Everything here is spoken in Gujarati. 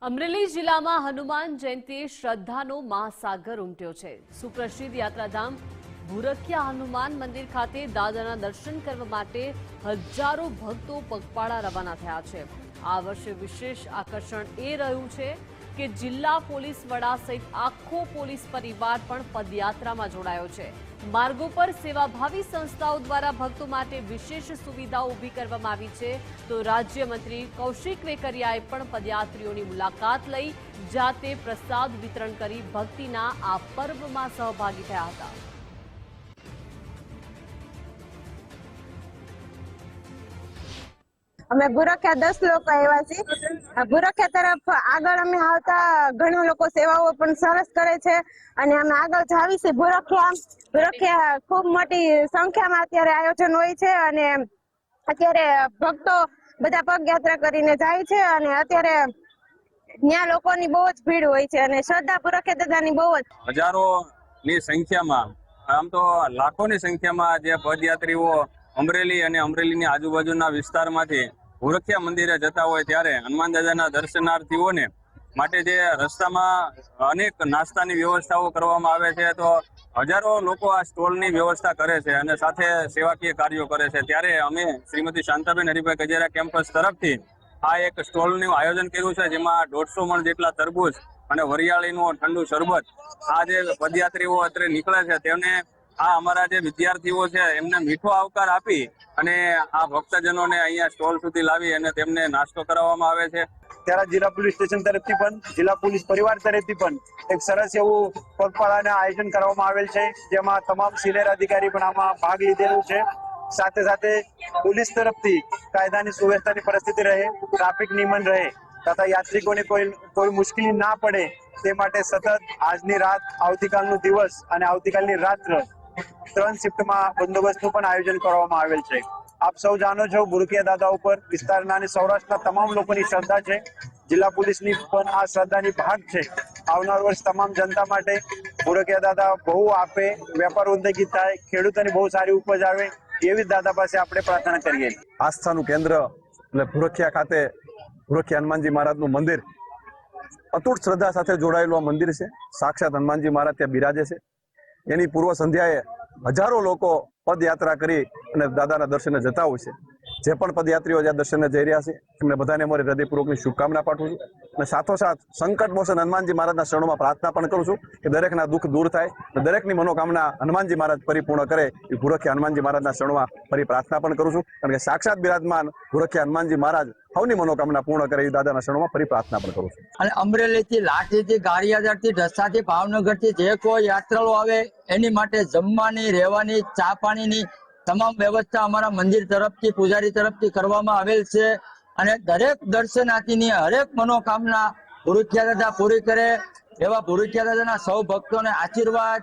અમરેલી જિલ્લામાં હનુમાન જયંતિ શ્રદ્ધાનો મહાસાગર ઉમટ્યો છે। સુપ્રસિદ્ધ યાત્રાધામ ભૂરખિયા હનુમાન મંદિર ખાતે દાદાના દર્શન કરવા માટે હજારો ભક્તો પગપાળા રવાના થયા છે। આ વર્ષે વિશેષ આકર્ષણ એ રહ્યું છે કે જિલ્લા પોલીસ વડા સહિત આખો પોલીસ પરિવાર પણ પદયાત્રામાં જોડાયો છે। માર્ગો પર સેવાભાવી સંસ્થાઓ દ્વારા ભક્તો માટે વિશેષ સુવિધાઓ ઊભી કરવામાં આવી છે। તો રાજ્યમંત્રી કૌશિક વેકરિયાએ પણ પદયાત્રીઓની મુલાકાત લઈ જાતે પ્રસાદ વિતરણ કરી ભક્તિના આ પર્વમાં સહભાગી થયા હતા। અમે ભૂરખિયા 10 લોકો આવ્યા છીએ। ભૂરખિયા તરફ આગળ અમે આવતા ઘણા લોકો સેવાઓ પણ સરસ કરે છે અને અમે આગળ જાવી છીએ। ભૂરખિયા ખૂબ મોટી સંખ્યામાં અત્યારે આયોજન હોય છે અને અત્યારે ભક્તો બધા પગયાત્રા કરીને જાય છે અને અત્યારે ત્યાં લોકોની બહુ જ ભીડ હોય છે અને શ્રદ્ધા ભૂરખિયા દાદાની બહુ જ હજારોની સંખ્યામાં આમ તો લાખોની સંખ્યામાં જે પદયાત્રીઓ અમરેલી અને અમરેલીની આજુબાજુના વિસ્તારમાંથી ભૂરખિયા મંદિરે જતા હોય ત્યારે હનુમાન દાદાના દર્શનાર્થીઓને માટે જે રસ્તામાં અનેક નાસ્તાની વ્યવસ્થાઓ કરવામાં આવે છે તો હજારો લોકો આ સ્ટોલની વ્યવસ્થા કરે છે અને સાથે સેવાકીય કાર્યો કરે છે। ત્યારે અમે શ્રીમતી શાંતાબેન હરિભાઈ ગજેરા કેમ્પસ તરફથી આ એક સ્ટોલનું આયોજન કર્યું છે જેમાં 150 મણ જેટલા તરબૂચ અને વરિયાળીનું ઠંડુ શરબત આ જે પદયાત્રીઓ અત્યારે નીકળે છે તેમને આ અમારા જે વિદ્યાર્થીઓ છે એમને મીઠો આવકાર આપી અને આ ભક્તજનોને અહીંયા સ્ટોલ સુધી લાવી અને તેમને નાસ્તો કરાવવામાં આવે છે। ત્યારે જિલ્લા પોલીસ સ્ટેશન તરફથી પણ જિલ્લા પોલીસ પરિવાર તરફથી પણ એક સરસ એવું પગપાળાના આયોજન કરવામાં આવેલ છે જેમાં તમામ સિનિયર અધિકારી પણ આમાં ભાગ લીધેલું છે। સાથે સાથે પોલીસ તરફથી કાયદાની સુવ્યવસ્થાની પરિસ્થિતિ રહે, ટ્રાફિક નિયમન રહે તથા યાત્રિકોને કોઈ મુશ્કેલી ના પડે તે માટે સતત આજની રાત, આવતીકાલનો દિવસ અને આવતીકાલની રાત્ર 3 શિફ્ટમાં બંદોબસ્તનું પણ આયોજન કરવામાં આવેલ છે। આપ સૌ જાણો છો ભૂરખિયા દાદા ઉપર વિસ્તારના અને સૌરાષ્ટ્રના તમામ લોકોની શ્રદ્ધા છે। જિલ્લા પોલીસની પણ આ શ્રદ્ધાની ભાગ છે। આવનાર વર્ષ તમામ જનતા માટે ભૂરખિયા દાદા બહુ આપે, વેપાર ઉદ્યોગી થાય, ખેડૂતોને બહુ સારી ઉપજ આવે એવી દાદા પાસે આપણે પ્રાર્થના કરીએ। આસ્થાનું કેન્દ્ર એટલે ભૂરખિયા ખાતે ભૂરખિયા હનુમાનજી મહારાજનું મંદિર અતૂટ શ્રદ્ધા સાથે જોડાયેલું આ મંદિર છે। સાક્ષાત હનુમાનજી મહારાજ ત્યાં બિરાજે છે। એની પૂર્વ સંધ્યાએ હજારો લોકો પદયાત્રા કરી અને દાદાના દર્શને જતા હોય છે। જે પણ પદયાત્રીઓ જ્યાં દર્શને જઈ રહ્યા છે એમને બધાને અમારી હૃદયપૂર્વકની શુભકામના પાઠવું છું અને સાથોસાથ સંકટ મોચન હનુમાનજી મહારાજના શરણોમાં પ્રાર્થના પણ કરું છું કે દરેકના દુઃખ દૂર થાય અને દરેકની મનોકામના હનુમાનજી મહારાજ પરિપૂર્ણ કરે એ ભૂરખિયા હનુમાનજી મહારાજના શરણોમાં ફરી પ્રાર્થના પણ કરું છું કારણ કે સાક્ષાત બિરાજમાન ભૂરખિયા હનુમાનજી મહારાજ સૌની મનોકામના પૂર્ણ કરે એ દાદાના શરણોમાં ફરી પ્રાર્થના પણ કરું છું। અને અમરેલીથી, લાઠીથી, ગારિયાધારથી, ઢસાથી, ભાવનગરથી જે કોઈ યાત્રાળુ આવે એની માટે જમવાની, રહેવાની, ચા પાણીની તમામ વ્યવસ્થા અમારા મંદિર તરફથી, પૂજારી તરફથી કરવામાં આવેલ છે અને દરેક દર્શનાર્થીની હરેક મનોકામના ભૂરખિયા દાદા પૂરી કરે એવા ભૂરખિયા દાદાના સૌ ભક્તોને આશીર્વાદ